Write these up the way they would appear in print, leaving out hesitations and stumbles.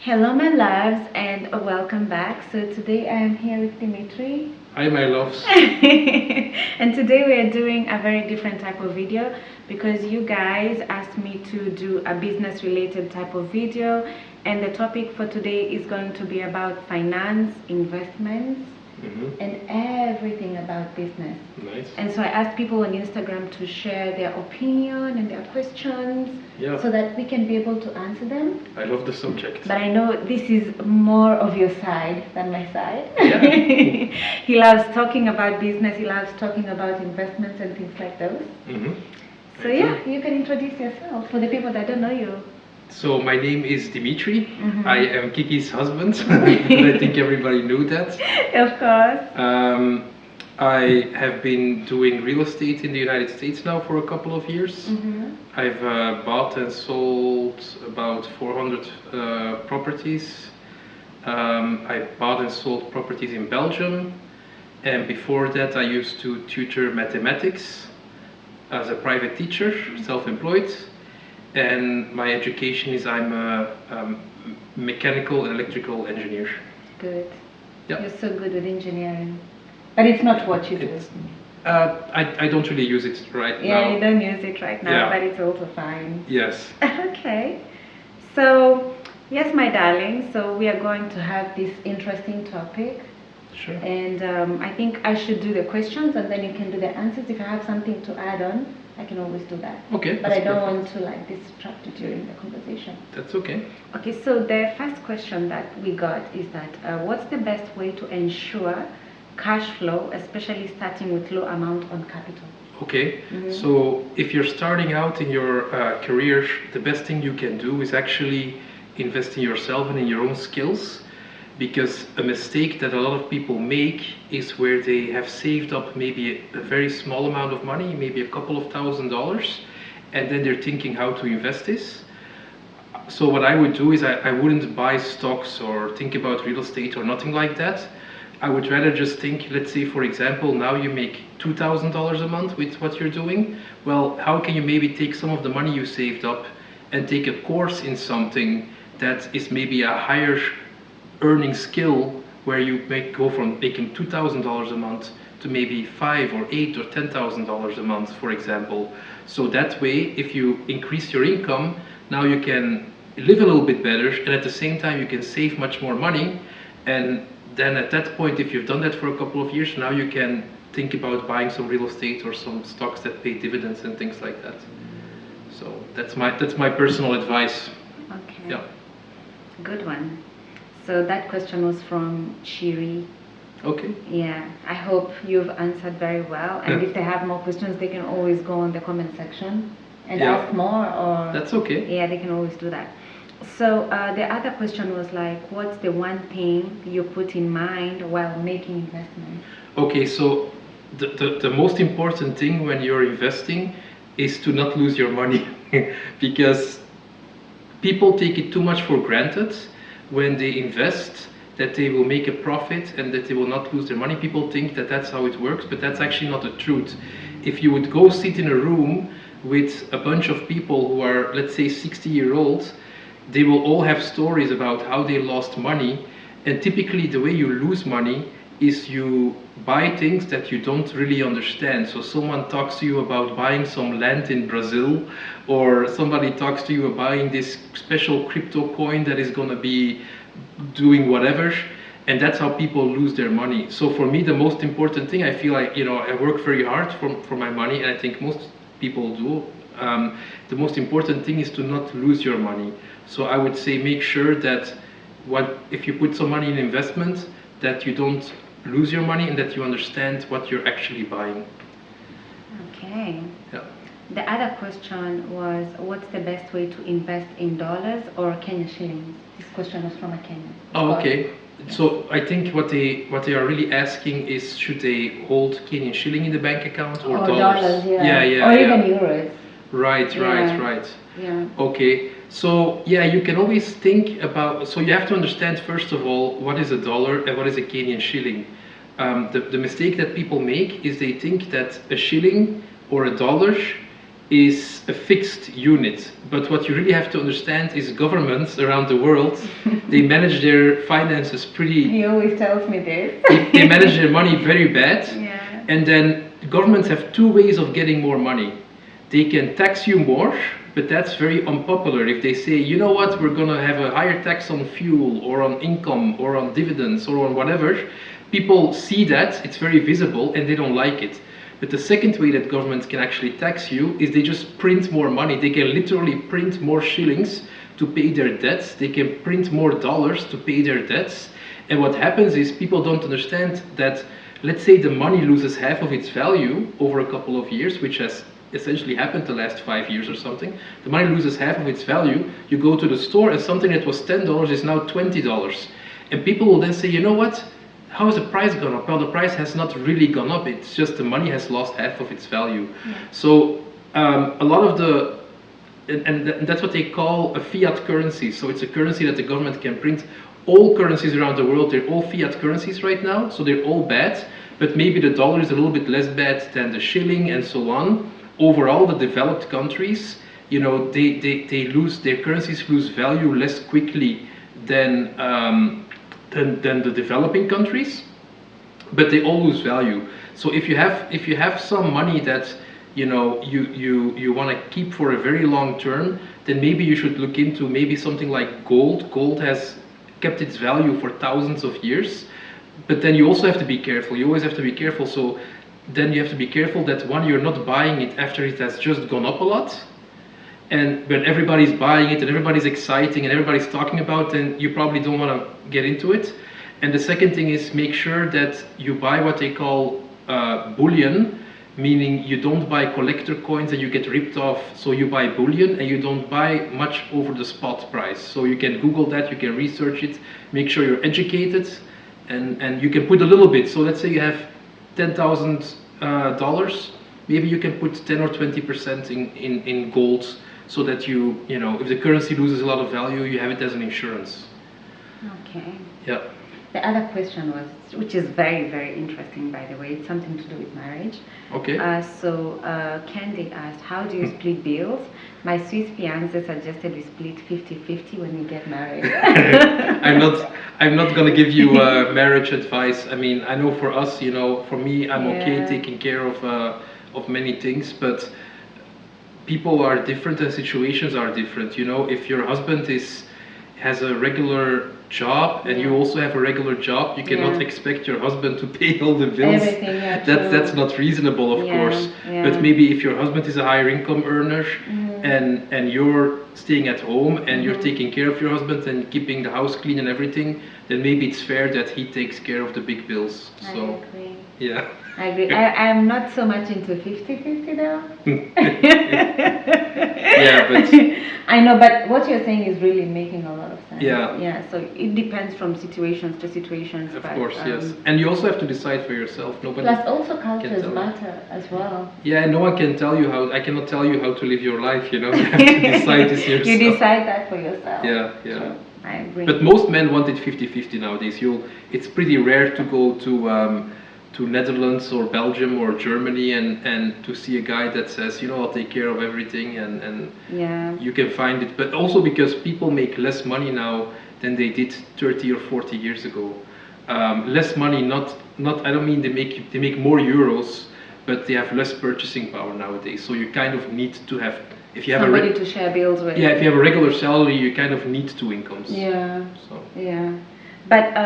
Hello my loves and welcome back. So today I am here with Dimitri. Hi my loves. And today we are doing a very different type of video because you guys asked me to do a business related type of video, and the topic for today is going to be about finance, investments, and everything about business. Nice. And so I asked people on Instagram to share their opinion and their questions so that we can be able to answer them. I love the subject. But I know this is more of your side than my side. Yeah. He loves talking about business, he loves talking about investments and things like those. So yeah, you can introduce yourself for the people that don't know you. So my name is Dimitri. I am Kiki's husband. I think everybody knew that. Of course. I have been doing real estate in the United States now for a couple of years. I've bought and sold about 400 properties. I bought and sold properties in Belgium. And before that I used to tutor mathematics as a private teacher, self-employed. And my education is I'm a mechanical and electrical engineer. Good. Yep. You're so good with engineering. But it's not what you do. I don't really use it right now. Yeah, you don't use it right now, Yeah. but it's also fine. Yes. Okay. So, yes, my darling, so we are going to have this interesting topic. Sure. And I think I should do the questions and then you can do the answers. If I have something to add on, I can always do that. Okay. But I don't want to distract you during the conversation. That's okay. Okay, so the first question that we got is that what's the best way to ensure cash flow, especially starting with low amount on capital? Okay, so if you're starting out in your career, the best thing you can do is actually invest in yourself and in your own skills, because a mistake that a lot of people make is where they have saved up maybe a very small amount of money, maybe a couple of $1,000s, and then they're thinking how to invest this. So what I would do is I wouldn't buy stocks or think about real estate or nothing like that. I would rather just think, let's say for example, now you make $2,000 a month with what you're doing. Well, how can you maybe take some of the money you saved up and take a course in something that is maybe a higher earning skill, where you may go from making $2,000 a month to maybe $5,000 or $8,000 or $10,000 a month, for example. So that way, if you increase your income, now you can live a little bit better, and at the same time you can save much more money. And then at that point, if you've done that for a couple of years, now you can think about buying some real estate or some stocks that pay dividends and things like that. So that's my personal advice. Okay. Yeah. Good one. So that question was from Shiri. Okay. Yeah, I hope you've answered very well. And if they have more questions, they can always go on the comment section and ask more, or that's okay. Yeah, they can always do that. So the other question was what's the one thing you put in mind while making investments? Okay, so the most important thing when you're investing is to not lose your money because people take it too much for granted when they invest, that they will make a profit and that they will not lose their money. People think that that's how it works, but that's actually not the truth. If you would go sit in a room with a bunch of people who are, let's say, 60-year-olds, they will all have stories about how they lost money. And typically the way you lose money is you buy things that you don't really understand. So someone talks to you about buying some land in Brazil, or somebody talks to you about buying this special crypto coin that is going to be doing whatever, and that's how people lose their money. So for me, the most important thing, I feel like, I work very hard for my money, and I think most people do. The most important thing is to not lose your money. So I would say make sure that if you put some money in investment, that you don't lose your money and that you understand what you're actually buying. Okay. Yeah. The other question was, what's the best way to invest in dollars or Kenya shillings? This question was from a Kenyan. Oh, okay. So I think what they are really asking is, should they hold Kenyan shilling in the bank account or dollars? Yeah, or even euros. Right. Yeah. Okay. So yeah, you can always think about, so you have to understand first of all, what is a dollar and what is a Kenyan shilling. The mistake that people make is they think that a shilling or a dollar is a fixed unit. But what you really have to understand is governments around the world, they manage their finances pretty... He always tells me this. they manage their money very bad. Yeah. And then governments have two ways of getting more money. They can tax you more, but that's very unpopular. If they say, you know what, we're going to have a higher tax on fuel or on income or on dividends or on whatever, people see that, it's very visible, and they don't like it. But the second way that governments can actually tax you is they just print more money. They can literally print more shillings to pay their debts. They can print more dollars to pay their debts. And what happens is people don't understand that, let's say the money loses half of its value over a couple of years, which has essentially happened the last 5 years or something. The money loses half of its value. You go to the store and something that was $10 is now $20. And people will then say, you know what? How has the price gone up? Well, the price has not really gone up. It's just the money has lost half of its value. Yeah. So a lot of the, and that's what they call a fiat currency. So it's a currency that the government can print. All currencies around the world, they're all fiat currencies right now. So they're all bad. But maybe the dollar is a little bit less bad than the shilling and so on. Overall, the developed countries, you know, they lose, their currencies lose value less quickly than the developing countries, but they all lose value. So if you have some money that you know you want to keep for a very long term, then maybe you should look into maybe something like gold. Gold has kept its value for thousands of years, but then you also have to be careful. You always have to be careful. So then you have to be careful that one, you're not buying it after it has just gone up a lot. And when everybody's buying it and everybody's exciting and everybody's talking about it, then you probably don't want to get into it. And the second thing is make sure that you buy what they call bullion, meaning you don't buy collector coins and you get ripped off. So you buy bullion and you don't buy much over the spot price. So you can Google that, you can research it, make sure you're educated, and you can put a little bit. So let's say you have $10,000, maybe you can put 10 or 20% in gold, so that you know, if the currency loses a lot of value, you have it as an insurance. Okay. Yeah. The other question was, which is very, very interesting, by the way, it's something to do with marriage. Okay. Candy asked, how do you split bills? My Swiss fiance suggested we split 50-50 when we get married. I'm not gonna give you marriage advice. I mean, I know for us, you know, for me, I'm okay taking care of many things, but people are different and situations are different. You know, if your husband has a regular job and you also have a regular job, you cannot expect your husband to pay all the bills. Everything, that's not reasonable, of course. But maybe if your husband is a higher income earner and you're staying at home and you're taking care of your husband and keeping the house clean and everything, then maybe it's fair that he takes care of the big bills. So, I agree. Yeah. I agree. I'm not so much into 50-50 though. Yeah, but I know, but what you're saying is really making a lot of sense. Yeah. Yeah. So it depends from situations to situations. Of course, yes. And you also have to decide for yourself. Nobody. Plus, also cultures matter as well. Yeah, and no one can tell you how. I cannot tell you how to live your life. You know, you have to decide this yourself. You decide that for yourself. Yeah, yeah. So, I agree. But most men want it 50-50 nowadays. It's pretty rare to go to Netherlands or Belgium or Germany and to see a guy that says, you know, I'll take care of everything, and you can find it. But also because people make less money now than they did 30 or 40 years ago. Less money, not I don't mean they make more euros, but they have less purchasing power nowadays. So you kind of need to have, if you have somebody to share bills with. Yeah, if you have a regular salary, you kind of need two incomes. Yeah. So. Yeah. But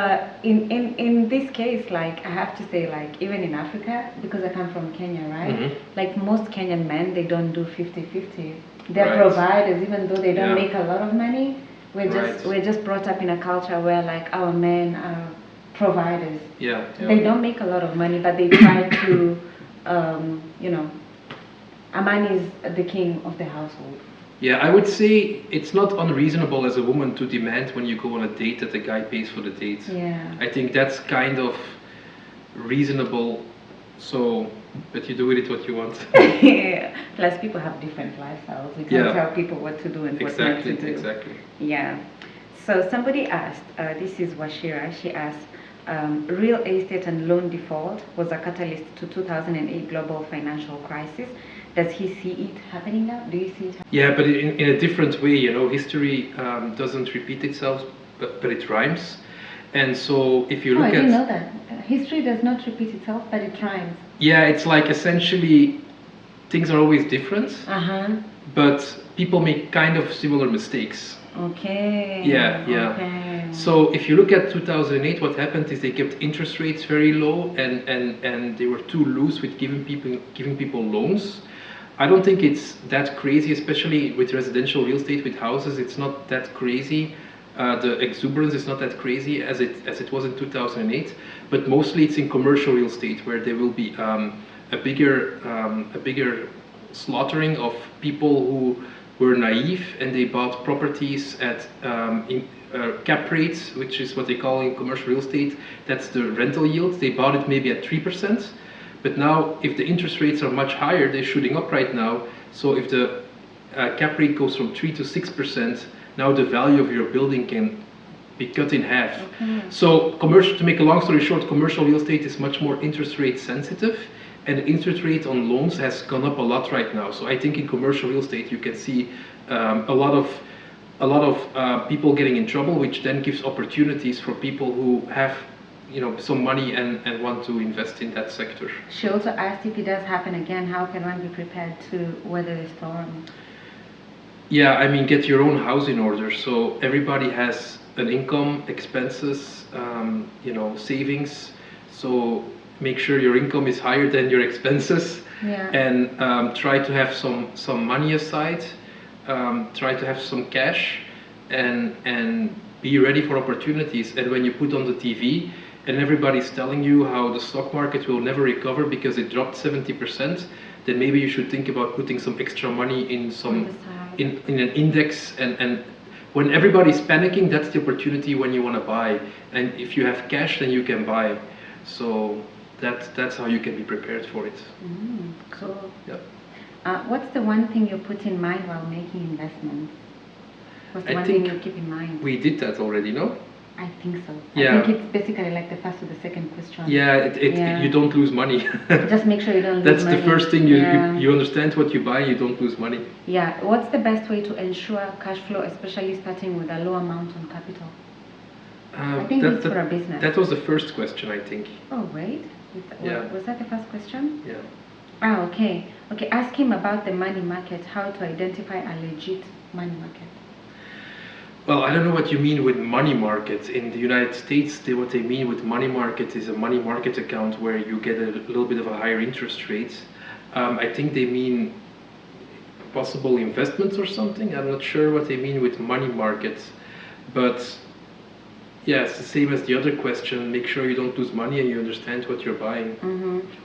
in this case, like, I have to say, like, even in Africa, because I come from Kenya, right? Like, most Kenyan men, they don't do 50-50. They're providers, even though they don't make a lot of money. We're just brought up in a culture where, like, our men are providers. Yeah. They don't make a lot of money, but they try to, you know, a man is the king of the household. Yeah, I would say it's not unreasonable as a woman to demand when you go on a date that the guy pays for the date. Yeah. I think that's kind of reasonable. So, but you do with it what you want. Yeah. Plus, people have different lifestyles. We can't tell people what to do and what not to do. Exactly. Yeah. So somebody asked, this is Washira, she asked, real estate and loan default was a catalyst to 2008 global financial crisis. Does he see it happening now? Do you see it? Yeah, but in a different way, you know, history doesn't repeat itself, but it rhymes. And so if you Oh, look I at... didn't know that. History does not repeat itself, but it rhymes. Yeah, it's like essentially things are always different, but people make kind of similar mistakes. Okay. Yeah, yeah. Okay. So if you look at 2008, what happened is they kept interest rates very low, and they were too loose with giving people loans. I don't think it's that crazy, especially with residential real estate, with houses. It's not that crazy. The exuberance is not that crazy as it was in 2008, but mostly it's in commercial real estate where there will be a bigger slaughtering of people who were naive and they bought properties at cap rates, which is what they call in commercial real estate. That's the rental yield. They bought it maybe at 3%, but now if the interest rates are much higher, they're shooting up right now. So if the cap rate goes from 3 to 6%, now the value of your building can be cut in half. Okay. So to make a long story short, commercial real estate is much more interest rate sensitive, and the interest rate on loans has gone up a lot right now. So I think in commercial real estate you can see a lot of people getting in trouble, which then gives opportunities for people who have some money and want to invest in that sector. She also asked if it does happen again, how can one be prepared to weather the storm? Yeah, I mean, get your own house in order. So everybody has an income, expenses, savings. So make sure your income is higher than your expenses, and try to have some money aside. Try to have some cash, and be ready for opportunities. And when you put on the TV and everybody's telling you how the stock market will never recover because it dropped 70%, then maybe you should think about putting some extra money in in an index, and when everybody's panicking, that's the opportunity when you want to buy, and if you have cash, then you can buy. So that's how you can be prepared for it. Cool. Yeah. What's the one thing you put in mind while making investments? What's the one thing you keep in mind? We did that already, no? I think so. Yeah. I think it's basically like the first or the second question. Yeah, you don't lose money. Just make sure you don't lose money. That's the first thing, you understand what you buy, you don't lose money. Yeah. What's the best way to ensure cash flow, especially starting with a low amount on capital? I think it's for a business. That was the first question, I think. Oh, wait. Was that the first question? Yeah. Ah, okay. Okay, ask him about the money market, how to identify a legit money market. Well, I don't know what you mean with money market. In the United States, what they mean with money market is a money market account where you get a little bit of a higher interest rate. I think they mean possible investments or something. I'm not sure what they mean with money market. But yeah, it's the same as the other question. Make sure you don't lose money and you understand what you're buying.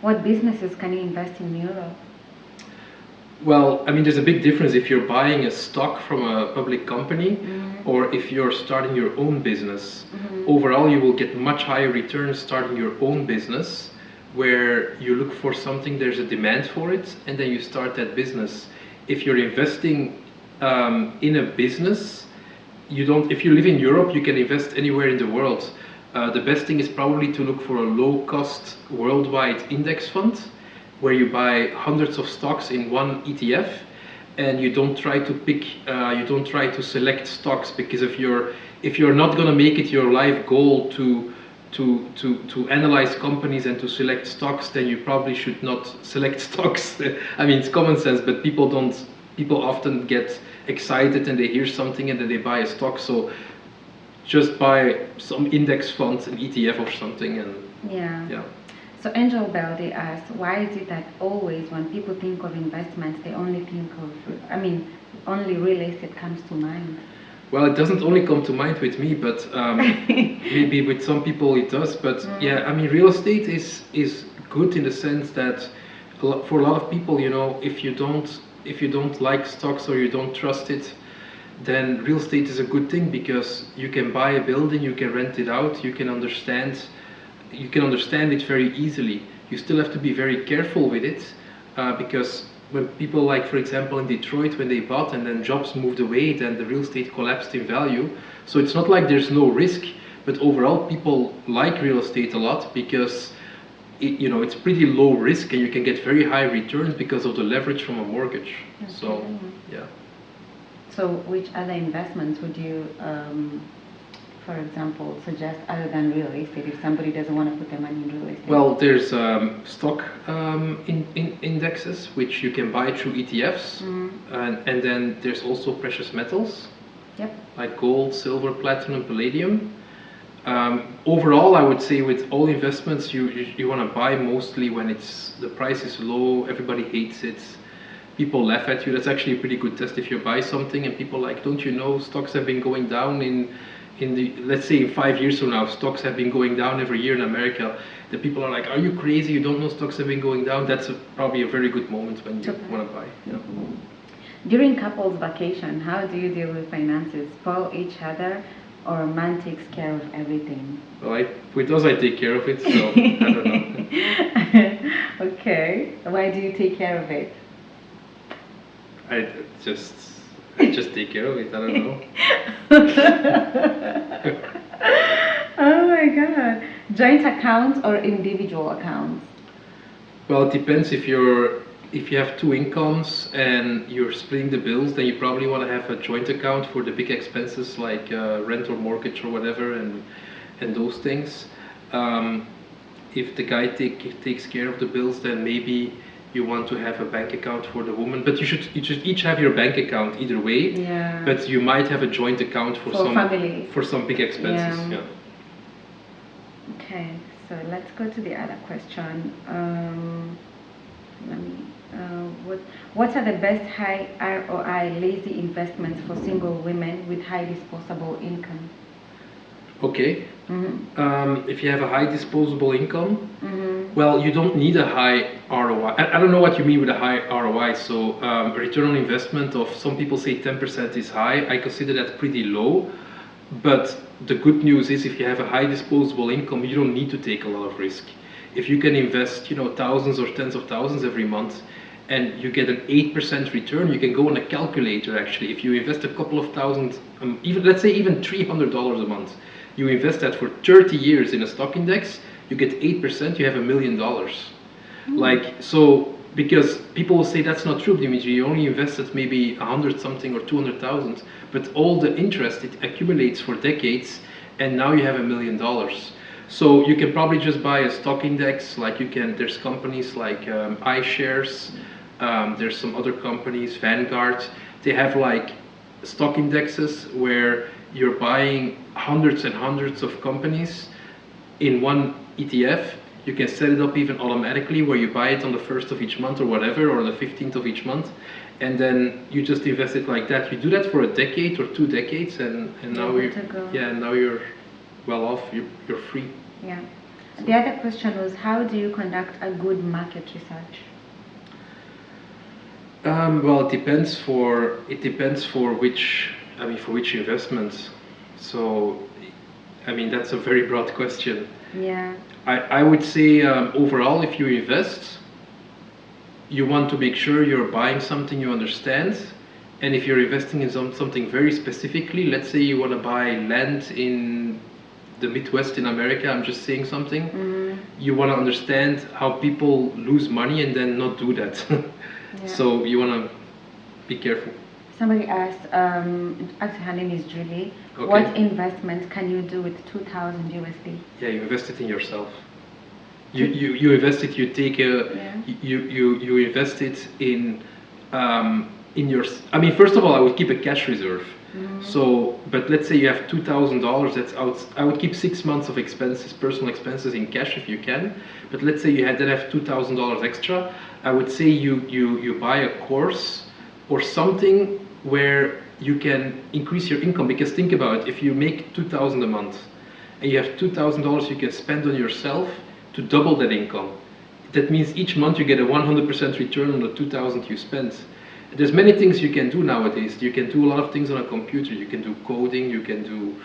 What businesses can you invest in Europe? Well, I mean, there's a big difference if you're buying a stock from a public company or if you're starting your own business. Overall, you will get much higher returns starting your own business, where you look for something, there's a demand for it, and then you start that business. If you're investing in a business, if you live in Europe, you can invest anywhere in the world. The best thing is probably to look for a low-cost worldwide index fund, where you buy hundreds of stocks in one ETF, and you don't try to select stocks, because if you're not going to make it your life goal to analyze companies and to select stocks, then you probably should not select stocks. I mean, it's common sense, but people often get excited and they hear something and then they buy a stock. So just buy some index funds, an ETF or something, and yeah. So Angel Beldi asks, why is it that always when people think of investments, they only think of, only real estate comes to mind? Well, it doesn't only come to mind with me, but maybe with some people it does. But yeah, I mean, real estate is good in the sense that for a lot of people, if you don't like stocks or you don't trust it, then real estate is a good thing, because you can buy a building, you can rent it out, you can understand it very easily. You still have to be very careful with it, because when people, like for example in Detroit, when they bought and then jobs moved away, then the real estate collapsed in value. So it's not like there's no risk, but overall people like real estate a lot, because it's pretty low risk, and you can get very high returns because of the leverage from a mortgage. Okay. So, yeah. So which other investments would you, for example, suggest other than real estate if somebody doesn't want to put their money in real estate? Well, there's stock indexes which you can buy through ETFs, and then there's also precious metals. Yep. Like gold, silver, platinum, palladium. Overall, I would say with all investments, you want to buy mostly when the price is low, everybody hates it, people laugh at you. That's actually a pretty good test if you buy something and people like, don't you know, stocks have been going down let's say in 5 years from now, stocks have been going down every year in America. The people are like, are you crazy? You don't know stocks have been going down? That's probably a very good moment when you want to buy. Yeah. During couples vacation, how do you deal with finances? Spoil each other, or man takes care of everything? Well, with us I take care of it, so I don't know. Okay. Why do you take care of it? I just take care of it, I don't know. Oh my god. Joint accounts or individual accounts? Well, it depends. If you have two incomes and you're splitting the bills, then you probably want to have a joint account for the big expenses like rent or mortgage or whatever, and those things. If the guy takes care of the bills, then maybe you want to have a bank account for the woman. But you should each have your bank account either way. Yeah. But you might have a joint account for some big expenses. Yeah. Okay, so let's go to the other question. What are the best high ROI lazy investments for single women with high disposable income? Okay. If you have a high disposable income, well, you don't need a high ROI. I don't know what you mean with a high ROI. So return on investment of, some people say 10% is high. I consider that pretty low. But the good news is, if you have a high disposable income, you don't need to take a lot of risk. If you can invest, thousands or tens of thousands every month, and you get an 8% return, you can go on a calculator actually. If you invest a couple of thousand, let's say even $300 a month, you invest that for 30 years in a stock index, you get 8%, you have $1 million. Because people will say that's not true, Dimitri, you only invested maybe 100 something or 200,000, but all the interest, it accumulates for decades, and now you have $1 million. So you can probably just buy a stock index, there's companies like iShares, there's some other companies, Vanguard, they have like stock indexes where you're buying hundreds and hundreds of companies in one ETF. You can set it up even automatically, where you buy it on the 1st of each month or whatever, or the 15th of each month, and then you just invest it like that. You do that for a decade or 2 decades, and now you're well off. You're free. Yeah. The other question was, how do you conduct a good market research? Well, it depends for which investments. So, that's a very broad question. Yeah. I would say overall, if you invest, you want to make sure you're buying something you understand. And if you're investing in something very specifically, let's say you want to buy land in the Midwest in America, I'm just saying something, you want to understand how people lose money and then not do that. So you want to be careful. Somebody asked, actually her name is Julie, okay, what investment can you do with 2,000 USD? Yeah, you invest it in yourself. You invest it, you take you invest it in your, first of all, I would keep a cash reserve. So, but let's say you have $2,000, that's out, I would keep 6 months of expenses, personal expenses in cash if you can. But let's say you then have $2,000 extra, I would say you buy a course or something where you can increase your income. Because think about it, if you make $2,000 a month and you have $2,000 you can spend on yourself to double that income, that means each month you get a 100% return on the $2,000 you spent. There's many things you can do nowadays. You can do a lot of things on a computer. You can do coding, you can do,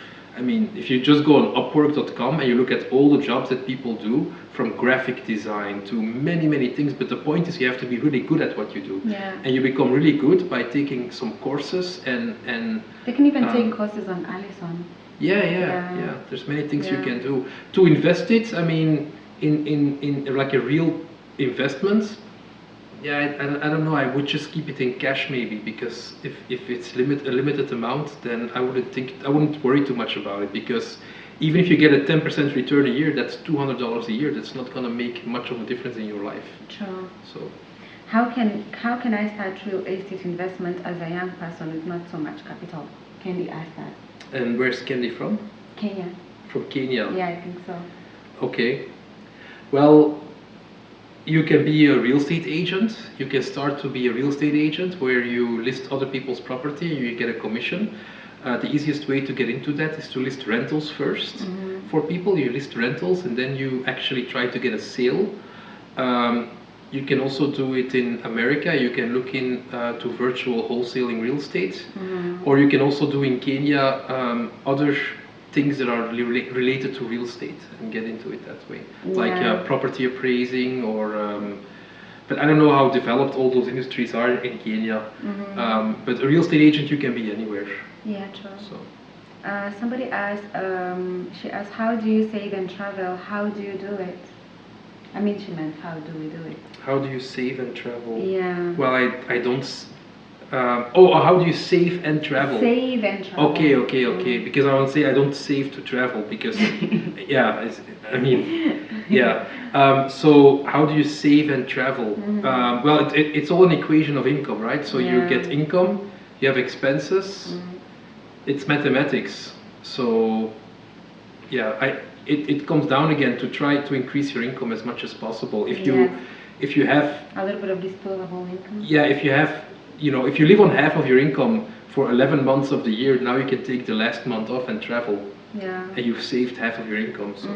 if you just go on upwork.com and you look at all the jobs that people do, from graphic design to many, many things, but the point is you have to be really good at what you do. Yeah. And you become really good by taking some courses and they can even take courses on Allison. Yeah. There's many things you can do. To invest it, in like a real investment, yeah, I don't know. I would just keep it in cash maybe, because if it's a limited amount, then I wouldn't worry too much about it, because even if you get a 10% return a year, that's $200 a year. That's not gonna make much of a difference in your life. True. So how can I start real estate investment as a young person with not so much capital? Candy asked that. And where's Candy from? Kenya. From Kenya. Yeah, I think so. Okay. Well, you can be a real estate agent. You can start to be a real estate agent where you list other people's property and you get a commission. The easiest way to get into that is to list rentals first. For people. You list rentals and then you actually try to get a sale. You can also do it in America. You can look to virtual wholesaling real estate, or you can also do in Kenya other things that are related to real estate and get into it that way, like property appraising, or but I don't know how developed all those industries are in Kenya. But a real estate agent, you can be anywhere. Yeah, true. So somebody asked, she asked, how do you save and travel? How do you do it? I mean, she meant, how do we do it? How do you save and travel? Yeah. Well, I don't. How do you save and travel? Save and travel. Okay. Because I want to say I don't save to travel, because, yeah, yeah. So how do you save and travel? Well, it's all an equation of income, right? So you get income, you have expenses. It's mathematics. So, yeah, it comes down again to try to increase your income as much as possible. If you have a little bit of disposable income. Yeah, if you have, if you live on half of your income for 11 months of the year, now you can take the last month off and travel. Yeah. And you've saved half of your income. So.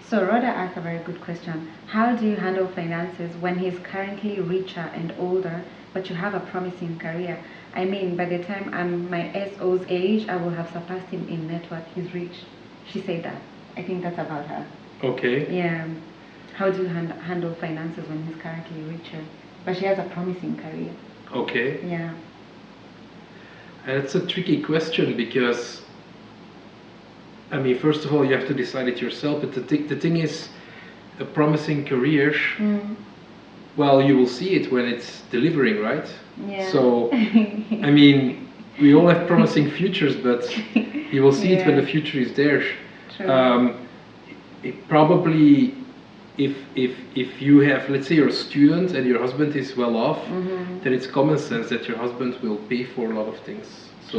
So Rhoda asked a very good question. How do you handle finances when he's currently richer and older, but you have a promising career? I mean, by the time I'm my SO's age, I will have surpassed him in net worth. He's rich. She said that. I think that's about her. Okay. Yeah. How do you handle finances when he's currently richer, but she has a promising career? Okay. Yeah. And it's a tricky question, because, I mean, first of all, you have to decide it yourself. But the thing is, a promising career, well, you will see it when it's delivering, right? Yeah. So, I mean, we all have promising futures, but you will see it when the future is there. True. It probably, if you have, let's say you're a student and your husband is well off, then it's common sense that your husband will pay for a lot of things. So,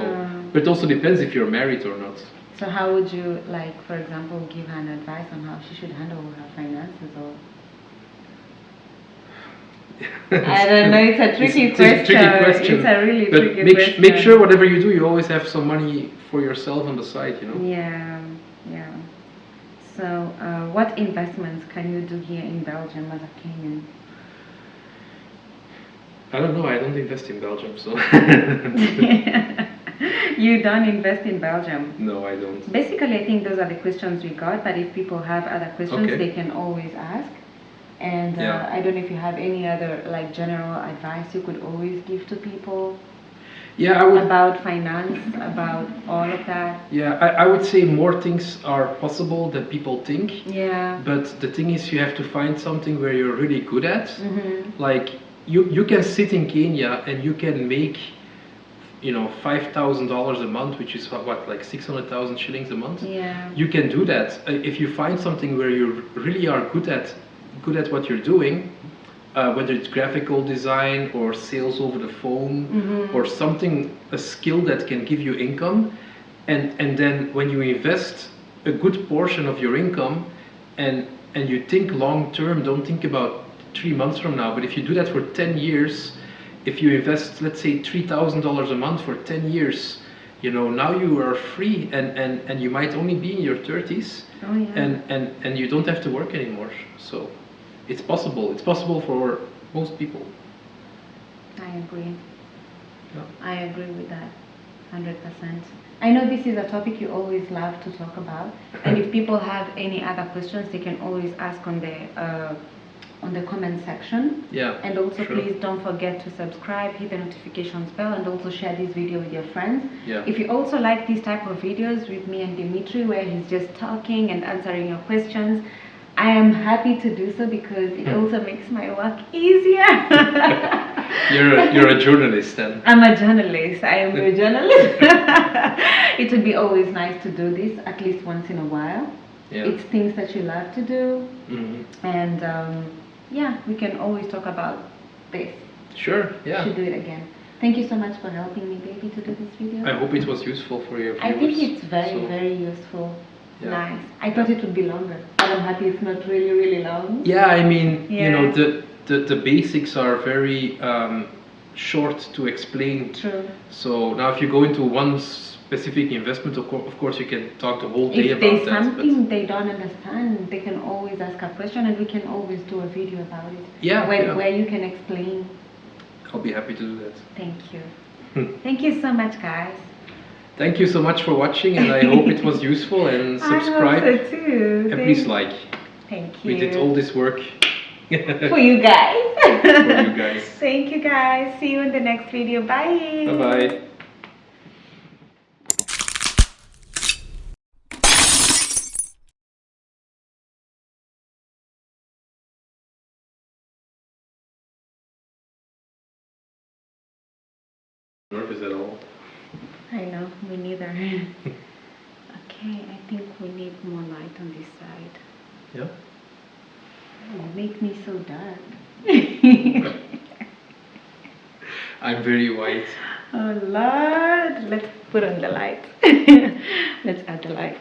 but it also depends if you're married or not. So how would you, like, for example, give her an advice on how she should handle her finances? Or I don't know, it's a tricky question. It's a really tricky question. Make sure whatever you do, you always have some money for yourself on the side, Yeah. So, what investments can you do here in Belgium as a Kenyan? I don't know, I don't invest in Belgium, so... You don't invest in Belgium? No, I don't. Basically, I think those are the questions we got, but if people have other questions, they can always ask. And I don't know if you have any other, like, general advice you could always give to people. Yeah, I would, about finance, about all of that. Yeah, I would say more things are possible than people think. Yeah. But the thing is, you have to find something where you're really good at. Like, you can sit in Kenya and you can make, $5,000 a month, which is what, like 600,000 shillings a month. Yeah. You can do that if you find something where you really are good at what you're doing. Whether it's graphical design or sales over the phone, or something, a skill that can give you income, and then when you invest a good portion of your income, and you think long term, don't think about 3 months from now, but if you do that for 10 years, if you invest, let's say, $3,000 a month for 10 years, now you are free, and you might only be in your 30s, and you don't have to work anymore. So. It's possible. It's possible for most people. I agree. Yeah. I agree with that, 100%. I know this is a topic you always love to talk about, and if people have any other questions, they can always ask on the comment section. Yeah. And also, please don't forget to subscribe, hit the notifications bell, and also share this video with your friends. Yeah. If you also like these type of videos with me and Dimitri, where he's just talking and answering your questions, I am happy to do so because it also makes my work easier. You're a journalist then. I'm a journalist. I am a journalist. It would be always nice to do this at least once in a while. Yeah. It's things that you love to do, and yeah, we can always talk about this. Sure. Yeah. Should do it again. Thank you so much for helping me, baby, to do this video. I hope it was useful for your viewers. I think it's very useful. Yeah. Nice. I thought it would be longer, but I'm happy it's not really long. Yeah, I mean, Yeah. you know, the basics are very short to explain. True. So now if you go into one specific investment, of course you can talk the whole day If about there's that. something they don't understand, they can always ask a question and we can always do a video about it. Yeah, Where you can explain. I'll be happy to do that. Thank you. Thank you so much, guys. Thank you so much for watching, and I hope it was useful, and subscribe. I hope so too. And please like. Thank you. We did all this work for you guys. for you guys. Thank you guys. See you in the next video. Bye. Bye-bye. Nervous at all? I know, me neither. Okay, I think we need more light on this side. Yeah. You make me so dark. I'm very white. Oh Lord, let's put on the light. Let's add the light.